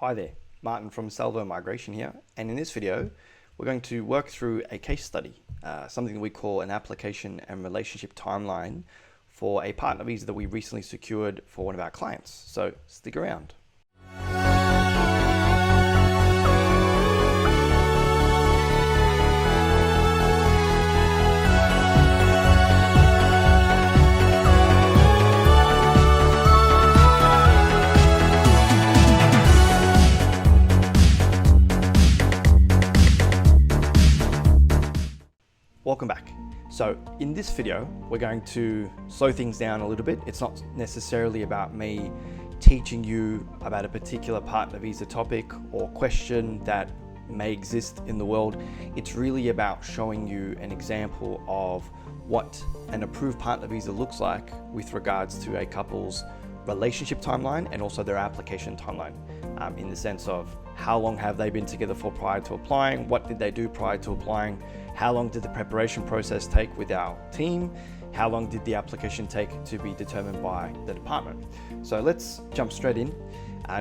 Hi there, Martin from Salvo Migration here, and in this video we're going to work through a case study, something that we call an application and relationship timeline for a partner visa that we recently secured for one of our clients. So stick around. Welcome back. So in this video, we're going to slow things down a little bit. It's not necessarily about me teaching you about a particular partner visa topic or question that may exist in the world. It's really about showing you an example of what an approved partner visa looks like with regards to a couple's relationship timeline and also their application timeline, in the sense of how long have they been together for prior to applying, what did they do prior to applying, how long did the preparation process take with our team, how long did the application take to be determined by the department. So let's jump straight in.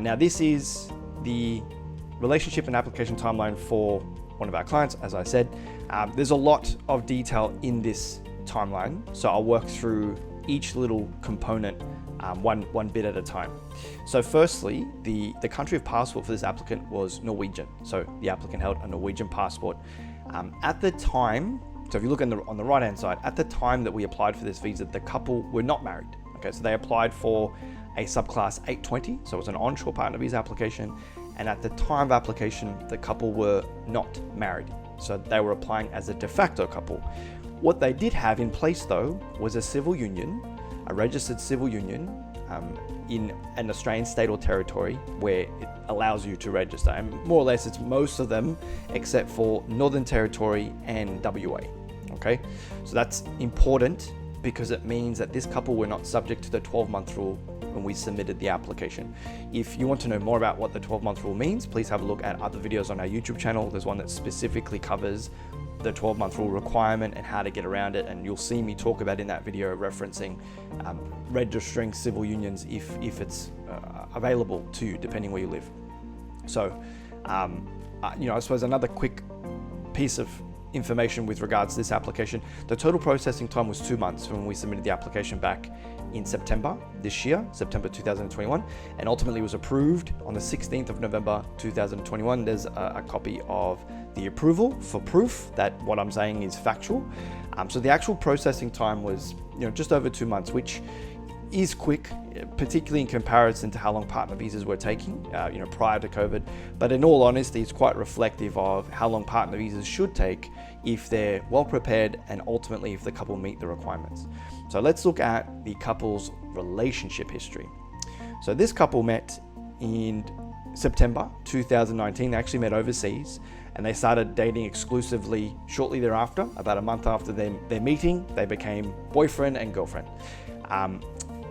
Now this is the relationship and application timeline for one of our clients. As I said, there's a lot of detail in this timeline, so I'll work through each little component one bit at a time. So firstly, the country of passport for this applicant was Norwegian. So the applicant held a Norwegian passport. At the time, so if you look on the right hand side, at the time that we applied for this visa, the couple were not married. Okay, so they applied for a subclass 820, so it was an onshore partner visa application. And at the time of application, the couple were not married. So they were applying as a de facto couple. What they did have in place though was a civil union, a registered civil union in an Australian state or territory where it allows you to register. And more or less it's most of them except for Northern Territory and WA. Okay, so that's important because it means that this couple were not subject to the 12-month rule when we submitted the application. If you want to know more about what the 12-month rule means, please have a look at other videos on our YouTube channel. There's one that specifically covers the 12-month rule requirement and how to get around it, and you'll see me talk about in that video referencing registering civil unions if it's available to you depending where you live. So I suppose another quick piece of information with regards to this application, the total processing time was 2 months from when we submitted the application back in September this year, September 2021, and ultimately was approved on the 16th of November 2021. There's a copy of the approval for proof that what I'm saying is factual. So the actual processing time was just over 2 months, which is quick, particularly in comparison to how long partner visas were taking prior to COVID. But in all honesty, it's quite reflective of how long partner visas should take if they're well prepared and ultimately if the couple meet the requirements. So let's look at the couple's relationship history. So this couple met in September 2019. They actually met overseas and they started dating exclusively shortly thereafter. About a month after their meeting, they became boyfriend and girlfriend.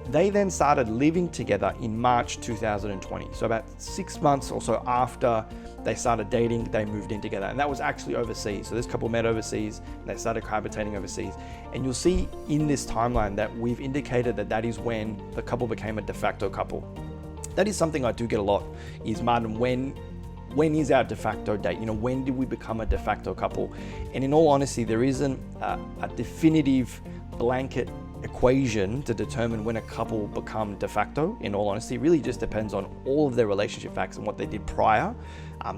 They then started living together in March 2020. So about 6 months or so after they started dating, they moved in together. And that was actually overseas. So this couple met overseas and they started cohabitating overseas. And you'll see in this timeline that we've indicated that is when the couple became a de facto couple. That is something I do get a lot, is Martin, when is our de facto date? When did we become a de facto couple? And in all honesty, there isn't a definitive blanket equation to determine when a couple become de facto. In all honesty, it really just depends on all of their relationship facts and what they did prior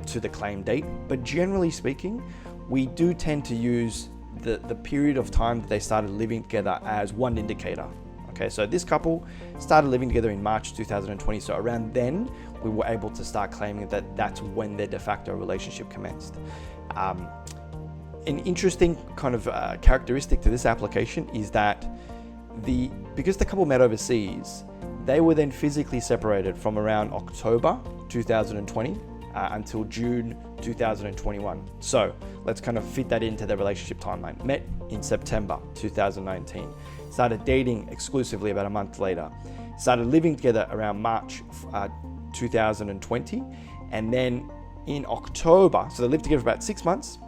to the claim date. But generally speaking, we do tend to use the period of time that they started living together as one indicator. Okay, so this couple started living together in March 2020. So around then, we were able to start claiming that that's when their de facto relationship commenced. An interesting kind of characteristic to this application is that because the couple met overseas, they were then physically separated from around October 2020 until June 2021. So let's kind of fit that into their relationship timeline. Met in September 2019, started dating exclusively about a month later, started living together around March 2020, and then in October, so they lived together for about 6 months.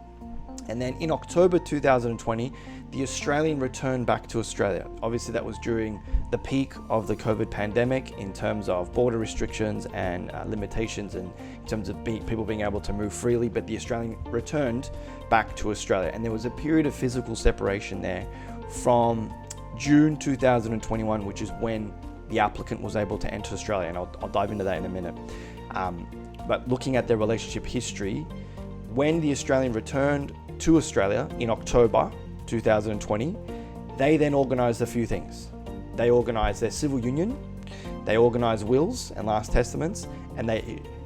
And then in October 2020, the Australian returned back to Australia. Obviously, that was during the peak of the COVID pandemic in terms of border restrictions and limitations, and in terms of people being able to move freely. But the Australian returned back to Australia, and there was a period of physical separation there from June 2021, which is when the applicant was able to enter Australia, and I'll dive into that in a minute. But looking at their relationship history, when the Australian returned to Australia in October 2020, they then organised a few things. They organised their civil union, they organised wills and last testaments, and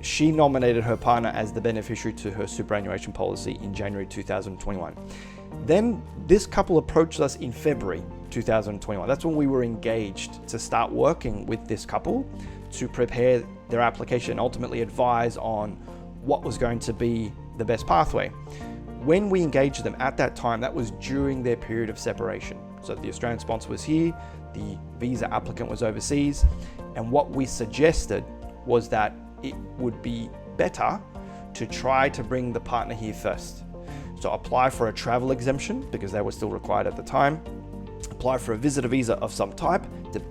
she nominated her partner as the beneficiary to her superannuation policy in January 2021. Then this couple approached us in February 2021. That's when we were engaged to start working with this couple to prepare their application and ultimately advise on what was going to be the best pathway. When we engaged them at that time, that was during their period of separation. So the Australian sponsor was here, the visa applicant was overseas, and what we suggested was that it would be better to try to bring the partner here first. So apply for a travel exemption because they were still required at the time. Apply for a visitor visa of some type,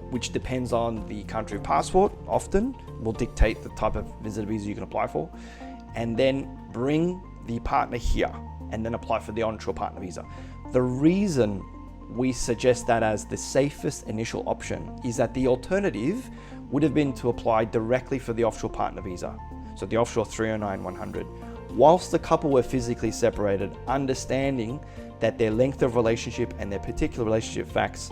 which depends on the country of passport, often will dictate the type of visitor visa you can apply for, and then bring the partner here and then apply for the onshore partner visa. The reason we suggest that as the safest initial option is that the alternative would have been to apply directly for the offshore partner visa, so the offshore 309-100, whilst the couple were physically separated, understanding that their length of relationship and their particular relationship facts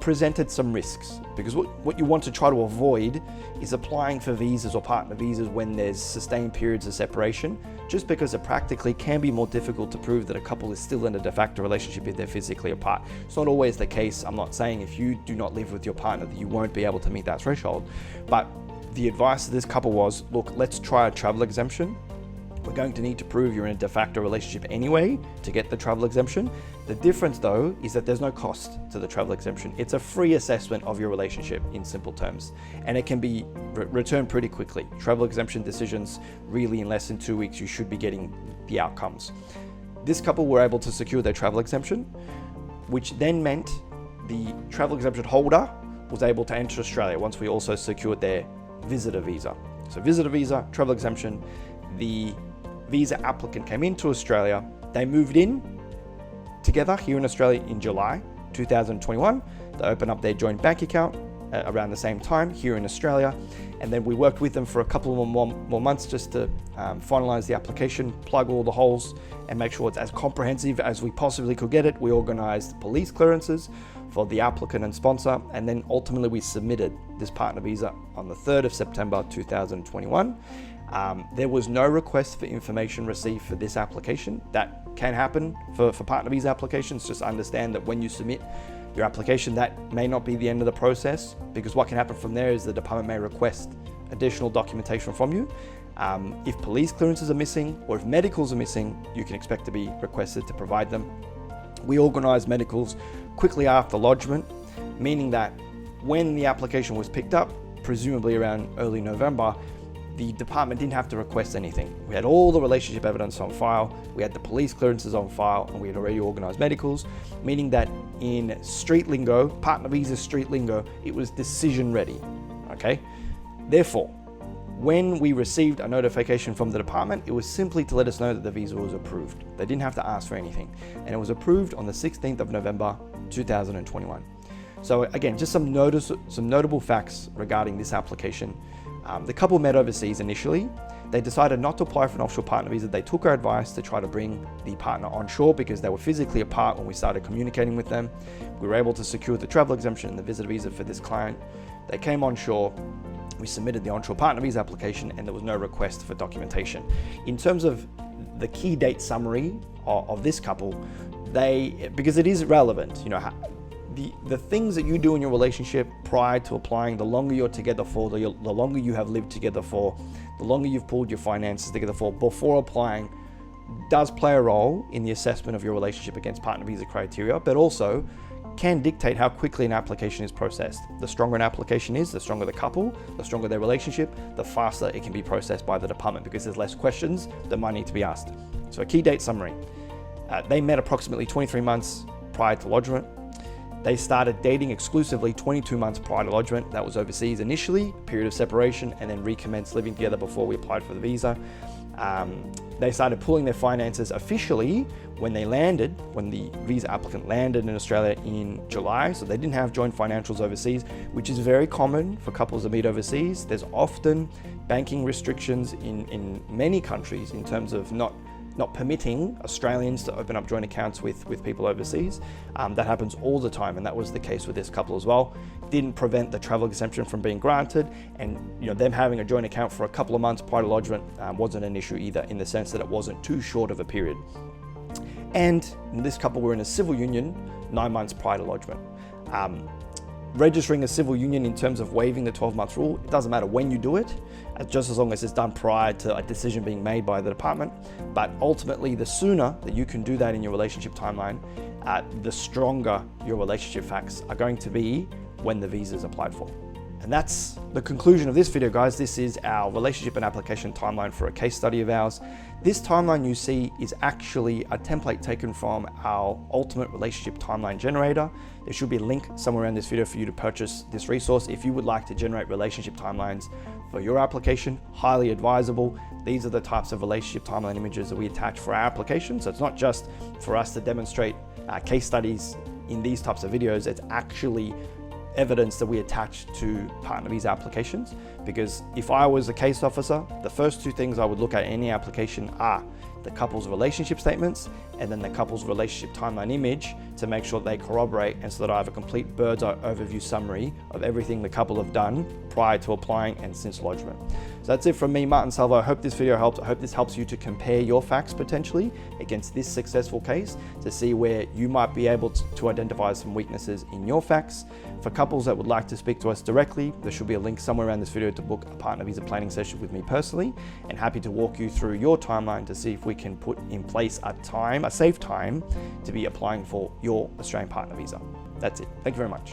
presented some risks. Because what you want to try to avoid is applying for visas or partner visas when there's sustained periods of separation, just because it practically can be more difficult to prove that a couple is still in a de facto relationship if they're physically apart. It's not always the case. I'm not saying if you do not live with your partner that you won't be able to meet that threshold, but the advice of this couple was, look, let's try a travel exemption. We're going to need to prove you're in a de facto relationship anyway to get the travel exemption. The difference though is that there's no cost to the travel exemption. It's a free assessment of your relationship in simple terms, and it can be returned pretty quickly. Travel exemption decisions, really in less than 2 weeks, you should be getting the outcomes. This couple were able to secure their travel exemption, which then meant the travel exemption holder was able to enter Australia once we also secured their visitor visa. So visitor visa, travel exemption, the visa applicant came into Australia, they moved in together here in Australia in July 2021. They opened up their joint bank account around the same time here in Australia, and then we worked with them for a couple of more months just to finalize the application, plug all the holes, and make sure it's as comprehensive as we possibly could get it. We organized police clearances for the applicant and sponsor, and then ultimately we submitted this partner visa on the 3rd of September 2021. There was no request for information received for this application. That can happen for partner visa applications. Just understand that when you submit your application, that may not be the end of the process, because what can happen from there is the department may request additional documentation from you. If police clearances are missing or if medicals are missing, you can expect to be requested to provide them. We organised medicals quickly after lodgement, meaning that when the application was picked up, presumably around early November, the department didn't have to request anything. We had all the relationship evidence on file, we had the police clearances on file, and we had already organised medicals, meaning that in street lingo, partner visa street lingo, it was decision ready, okay? Therefore, when we received a notification from the department, it was simply to let us know that the visa was approved. They didn't have to ask for anything. And it was approved on the 16th of November, 2021. So again, just some notable facts regarding this application. The couple met overseas initially. They decided not to apply for an offshore partner visa. They took our advice to try to bring the partner onshore because they were physically apart when we started communicating with them. We were able to secure the travel exemption and the visitor visa for this client. They came onshore. We submitted the onshore partner visa application, and there was no request for documentation. In terms of the key date summary of this couple, because it is relevant, you know, the things that you do in your relationship prior to applying, the longer you're together for, the longer you have lived together for, the longer you've pulled your finances together for before applying, does play a role in the assessment of your relationship against partner visa criteria, but also can dictate how quickly an application is processed. The stronger an application is, the stronger the couple, the stronger their relationship, the faster it can be processed by the department because there's less questions that might need to be asked. So a key date summary. They met approximately 23 months prior to lodgement. They started dating exclusively 22 months prior to lodgement. That was overseas initially, period of separation, and then recommenced living together before we applied for the visa. They started pulling their finances officially when they landed, when the visa applicant landed in Australia in July. So they didn't have joint financials overseas, which is very common for couples that meet overseas. There's often banking restrictions in many countries in terms of not permitting Australians to open up joint accounts with people overseas. That happens all the time, and that was the case with this couple as well. Didn't prevent the travel exemption from being granted, and them having a joint account for a couple of months prior to lodgement wasn't an issue either, in the sense that it wasn't too short of a period. And this couple were in a civil union 9 months prior to lodgement. Registering a civil union in terms of waiving the 12-month rule, it doesn't matter when you do it, just as long as it's done prior to a decision being made by the department. But ultimately, the sooner that you can do that in your relationship timeline, the stronger your relationship facts are going to be when the visa is applied for. And that's the conclusion of this video, guys. This is our relationship and application timeline for a case study of ours. This timeline you see is actually a template taken from our ultimate relationship timeline generator. There should be a link somewhere around this video for you to purchase this resource if you would like to generate relationship timelines for your application. Highly advisable. These are the types of relationship timeline images that we attach for our application. So it's not just for us to demonstrate case studies in these types of videos. It's actually evidence that we attach to partner visa applications, because if I was a case officer, the first two things I would look at in any application are the couple's relationship statements and then the couple's relationship timeline image, to make sure they corroborate, and so that I have a complete bird's eye overview summary of everything the couple have done prior to applying and since lodgement. So that's it from me, Martin Salvo. I hope this video helped. I hope this helps you to compare your facts potentially against this successful case, to see where you might be able to identify some weaknesses in your facts. For couples that would like to speak to us directly, there should be a link somewhere around this video to book a partner visa planning session with me personally, and happy to walk you through your timeline to see if we can put in place a safe time to be applying for your Australian partner visa. That's it. Thank you very much.